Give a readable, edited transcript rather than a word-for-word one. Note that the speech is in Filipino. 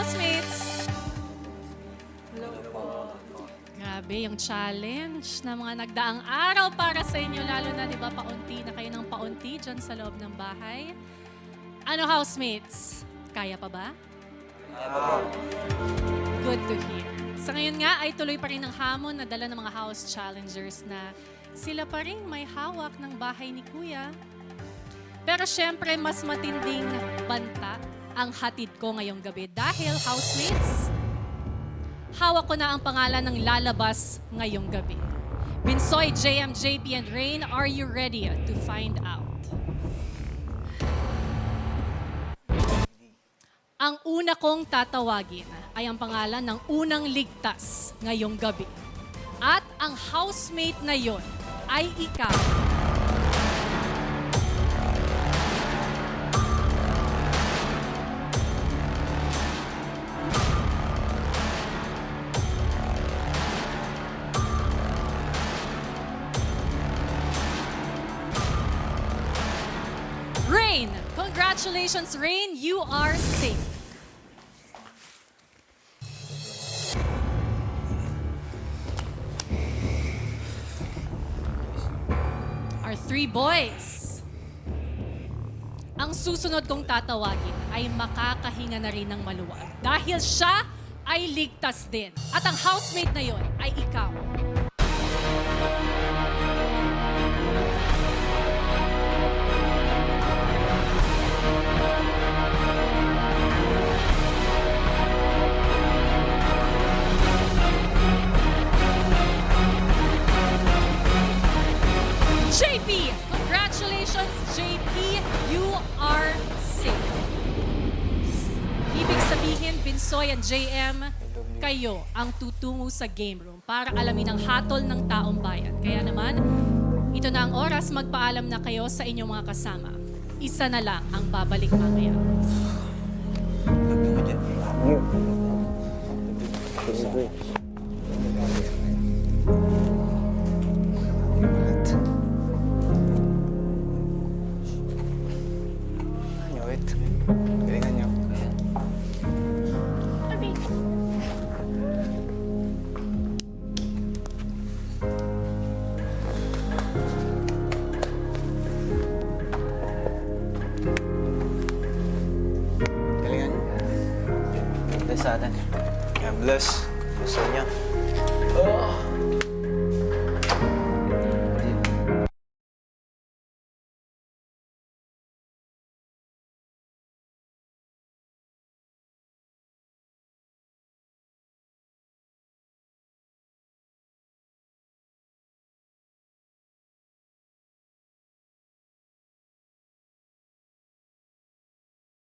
housemates! Grabe, yung challenge na mga nagdaang araw para sa inyo, lalo na, di ba, paunti na kayo ng paunti dyan sa loob ng bahay. Ano, housemates? Kaya pa ba? Good to hear. Sa ngayon nga ay tuloy pa rin ang hamon na dala ng mga house challengers na sila pa rin may hawak ng bahay ni Kuya. Pero syempre, mas matinding banta ang hatid ko ngayong gabi dahil, housemates, hawak ko na ang pangalan ng lalabas ngayong gabi. Binsoy, JM, JP, and Rain, are you ready to find out? Ang una kong tatawagin ay ang pangalan ng unang ligtas ngayong gabi. At ang housemate na yon ay ikaw. Rain! Congratulations, Rain! You are safe. Our three boys. Ang susunod kong tatawagin ay makakahinga na rin ng maluwag dahil siya ay ligtas din. At ang housemate na yon ay ikaw. JP! Congratulations, JP! You are safe. Ibig sabihin, Binsoy and JM, kayo ang tutungo sa game room para alamin ang hatol ng taong bayan. Kaya naman, ito na ang oras, magpaalam na kayo sa inyong mga kasama. Isa na lang ang babalik mamaya. Galingan niyo. Galingan niyo. Bless natin. God bless. Gusto niyo.